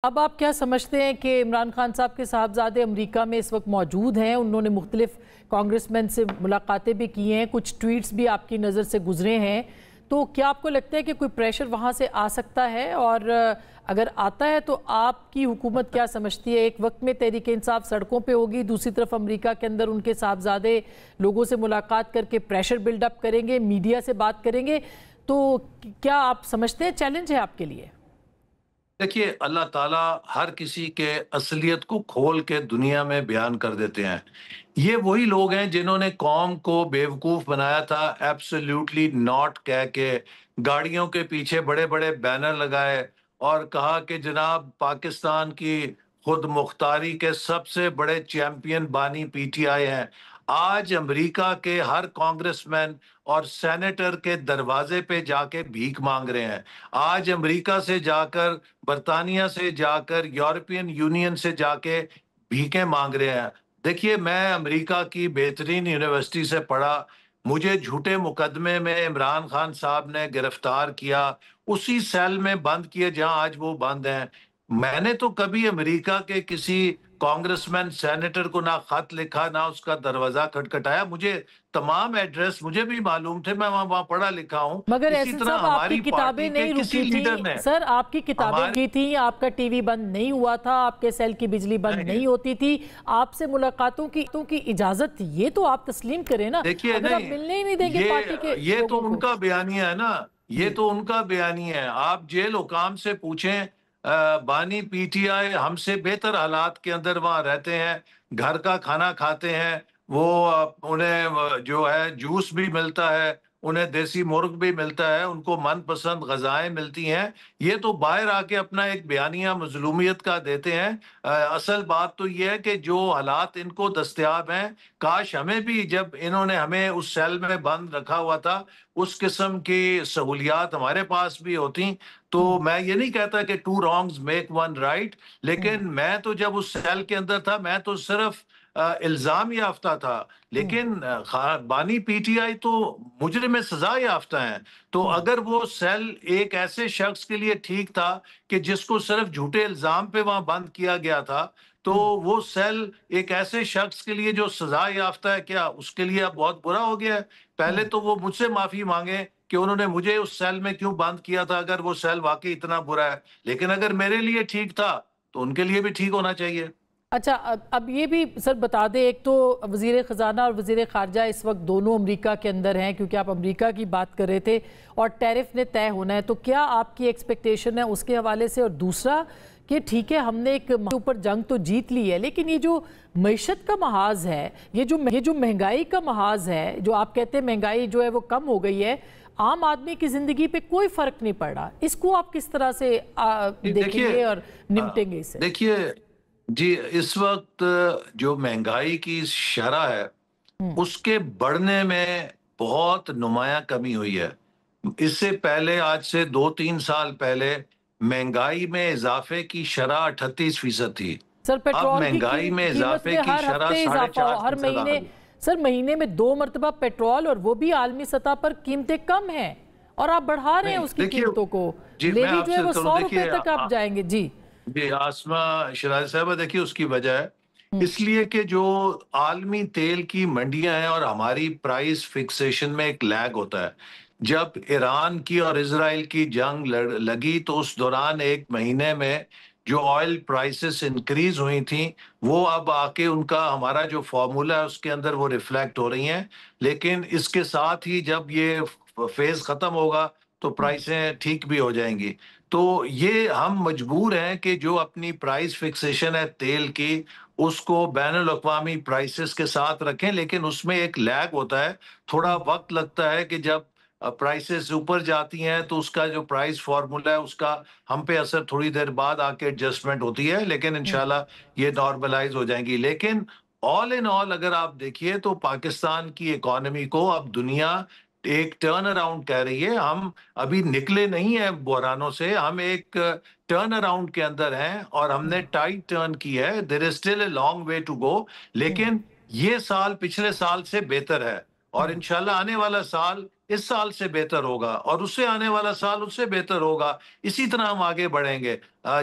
اب آپ کیا سمجھتے ہیں کہ عمران خان صاحب کے صاحبزادے امریکہ میں اس وقت موجود ہیں؟ انہوں نے مختلف کانگریس مین سے ملاقاتیں بھی کی ہیں، کچھ ٹویٹس بھی آپ کی نظر سے گزرے ہیں، تو کیا آپ کو لگتا ہے کہ کوئی پریشر وہاں سے آ سکتا ہے؟ اور اگر آتا ہے تو آپ کی حکومت کیا سمجھتی ہے؟ ایک وقت میں تحریک انصاف سڑکوں پہ ہوگی، دوسری طرف امریکہ کے اندر ان کے صاحبزادے لوگوں سے ملاقات کر کے پریشر بلڈ اپ کریں گے، میڈیا سے بات کریں گے، تو کیا آپ سمجھتے ہیں چیلنج ہے آپ کے لیے؟ دیکھیے، اللہ تعالیٰ ہر کسی کے اصلیت کو کھول کے دنیا میں بیان کر دیتے ہیں۔ یہ وہی لوگ ہیں جنہوں نے قوم کو بیوقوف بنایا تھا، ایبسلیوٹلی ناٹ کہہ کے، گاڑیوں کے پیچھے بڑے بڑے بینر لگائے اور کہا کہ جناب پاکستان کی خود مختاری کے سب سے بڑے چیمپئن بانی پی ٹی آئی ہیں۔ آج امریکہ کے ہر کانگریس مین اور سینیٹر کے دروازے پہ جا کے بھیک مانگ رہے ہیں۔ آج امریکہ سے جا کر، برطانیہ سے جا کر، یورپین یونین سے جا کے بھیکیں مانگ رہے ہیں۔ دیکھیے، میں امریکہ کی بہترین یونیورسٹی سے پڑھا، مجھے جھوٹے مقدمے میں عمران خان صاحب نے گرفتار کیا، اسی سیل میں بند کیے جہاں آج وہ بند ہیں۔ میں نے تو کبھی امریکہ کے کسی کانگریس مین سینیٹر کو نہ خط لکھا، نہ اس کا دروازہ کھٹکھٹایا۔ مجھے تمام ایڈریس مجھے بھی معلوم تھے، میں وہاں پڑھا لکھا ہوں۔ مگر اسی احسن طرح صاحب، آپ کی ہماری کتابیں پارٹی کے نہیں کسی رکی لیڈر نے تھیں سر، آپ کی کتابیں ہمارے کی تھیں، آپ کا ٹی وی بند نہیں ہوا تھا، آپ کے سیل کی بجلی بند نہیں ہوتی تھی، آپ سے ملاقاتوں کی اجازت تھی، یہ تو آپ تسلیم کریں نا۔ دیکھیے، اگر آپ نہیں، ملنے ہی نہیں دیں گے پارٹی کے یہ لوگوں تو ان کو۔ کا بیانیہ ہے نا، یہ جی تو ان کا بیانیہ ہے۔ آپ جیل حکام سے پوچھیں، بانی پی ٹی آئی ہم سے بہتر حالات کے اندر وہاں رہتے ہیں، گھر کا کھانا کھاتے ہیں، وہ انہیں جو ہے جوس بھی ملتا ہے، انہیں دیسی مرغ بھی ملتا ہے، ان کو من پسند غذائیں ملتی ہیں۔ یہ تو باہر آ کے اپنا ایک بیانیہ مظلومیت کا دیتے ہیں۔ اصل بات تو یہ ہے کہ جو حالات ان کو دستیاب ہیں، کاش ہمیں بھی، جب انہوں نے ہمیں اس سیل میں بند رکھا ہوا تھا، اس قسم کی سہولیات ہمارے پاس بھی ہوتی۔ تو میں یہ نہیں کہتا کہ two wrongs make one right, لیکن میں تو جب اس سیل کے اندر تھا، میں تو صرف الزام یافتہ تھا، لیکن بانی پی ٹی آئی تو مجرم سزا یافتہ ہیں۔ تو اگر وہ سیل ایک ایسے شخص کے لیے ٹھیک تھا کہ جس کو صرف جھوٹے الزام پہ وہاں بند کیا گیا تھا، تو وہ سیل ایک ایسے شخص کے لیے جو سزا یافتہ ہے، کیا اس کے لیے اب بہت برا ہو گیا ہے؟ پہلے تو وہ مجھ سے معافی مانگے کہ انہوں نے مجھے اس سیل میں کیوں بند کیا تھا، اگر وہ سیل واقعی اتنا برا ہے۔ لیکن اگر میرے لیے ٹھیک تھا تو ان کے لیے بھی ٹھیک ہونا چاہیے۔ اچھا، اب یہ بھی سر بتا دیں، ایک تو وزیر خزانہ اور وزیر خارجہ اس وقت دونوں امریکہ کے اندر ہیں، کیونکہ آپ امریکہ کی بات کر رہے تھے، اور ٹیرف نے طے ہونا ہے، تو کیا آپ کی ایکسپیکٹیشن ہے اس کے حوالے سے؟ اور دوسرا کہ ٹھیک ہے، ہم نے ایک اوپر جنگ تو جیت لی ہے، لیکن یہ جو معیشت کا محاذ ہے، یہ جو مہنگائی کا محاذ ہے، جو آپ کہتے ہیں مہنگائی جو ہے وہ کم ہو گئی ہے، عام آدمی کی زندگی پہ کوئی فرق نہیں پڑ رہا، اس کو آپ کس طرح سے دیکھیں دیکھیے گے اور نمٹیں گے اس سے؟ دیکھیے جی، اس وقت جو مہنگائی کی شرح ہے، اس کے بڑھنے میں بہت نمایاں کمی ہوئی ہے۔ اس سے پہلے، آج سے 2-3 سال پہلے، مہنگائی میں اضافے کی شرح 38% تھی۔ سر اب پیٹرول کی مہنگائی میں قیمت اضافے میں کی ہر شرح ہفتے ساڑھے اضافہ چار ہو، ہر فیصد آ مہینے، گئی۔ سر مہینے میں 2 مرتبہ پیٹرول، اور وہ بھی عالمی سطح پر قیمتیں کم ہیں، اور آپ بڑھا رہے ہیں نہیں، اس کی دیکھیے، قیمتوں کو، جی میں لیوی آپ جو ہے سے وہ کروں، 100 روپے دیکھیے، تک آپ جائیں گے۔ جی جی آسمہ شرائع صاحبہ، دیکھیے اس کی وجہ ہے اس لیے کہ جو عالمی تیل کی منڈیاں ہیں اور ہماری پرائس فکسیشن میں ایک لیگ ہوتا ہے۔ جب ایران کی اور اسرائیل کی جنگ لگی تو اس دوران ایک مہینے میں جو آئل پرائسز انکریز ہوئی تھیں، وہ اب آ کے ان کا ہمارا جو فارمولا ہے اس کے اندر وہ ریفلیکٹ ہو رہی ہیں۔ لیکن اس کے ساتھ ہی جب یہ فیز ختم ہوگا تو پرائسیں ٹھیک بھی ہو جائیں گی۔ تو یہ ہم مجبور ہیں کہ جو اپنی پرائس فکسیشن ہے تیل کی، اس کو بین الاقوامی پرائسز کے ساتھ رکھیں، لیکن اس میں ایک لیگ ہوتا ہے، تھوڑا وقت لگتا ہے کہ جب پرائسز اوپر جاتی ہیں تو اس کا جو پرائس فارمولا ہے اس کا ہم پہ اثر تھوڑی دیر بعد آ کے ایڈجسٹمنٹ ہوتی ہے، لیکن انشاءاللہ یہ نارملائز ہو جائیں گی۔ لیکن آل ان آل اگر آپ دیکھیے تو پاکستان کی اکانومی کو اب دنیا ایک ٹرن اراؤنڈ کہہ رہی ہے۔ ہم ابھی نکلے نہیں ہیں بحرانوں سے، ہم ایک ٹرن اراؤنڈ کے اندر ہیں اور ہم نے ٹائٹ ٹرن کی ہے۔ There is still a long way to go, لیکن یہ سال پچھلے سال سے بہتر ہے۔ اور انشاءاللہ آنے والا سال اس سال سے بہتر ہوگا اور اس سے آنے والا سال اس سے بہتر ہوگا. اسی طرح ہم آگے بڑھیں گے.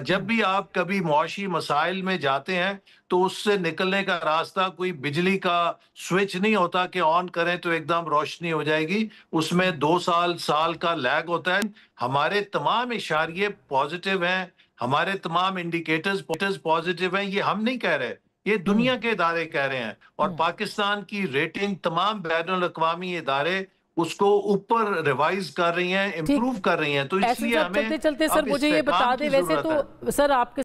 جب بھی آپ کبھی معاشی مسائل میں جاتے ہیں تو اس سے نکلنے کا راستہ کوئی بجلی کا سوئچ نہیں ہوتا کہ آن کریں تو ایک دم روشنی ہو جائے گی. اس میں 2 سال کا لیگ ہوتا ہے. ہمارے تمام اشاریے پازیٹیو ہیں، ہمارے تمام انڈیکیٹرز پازیٹیو ہیں. یہ ہم نہیں کہہ رہے، یہ دنیا کے ادارے کہہ رہے ہیں. اور پاکستان کی ریٹنگ تمام بین الاقوامی ادارے اس کو اوپر ریوائز کر رہی ہیں، امپروو کر رہی ہیں. تو اس احسن لیے صاحب ہمیں چلتے چلتے سر اب مجھے یہ بتا استحکام دیں، کی ویسے ضرورت تو ہے. سر آپ کے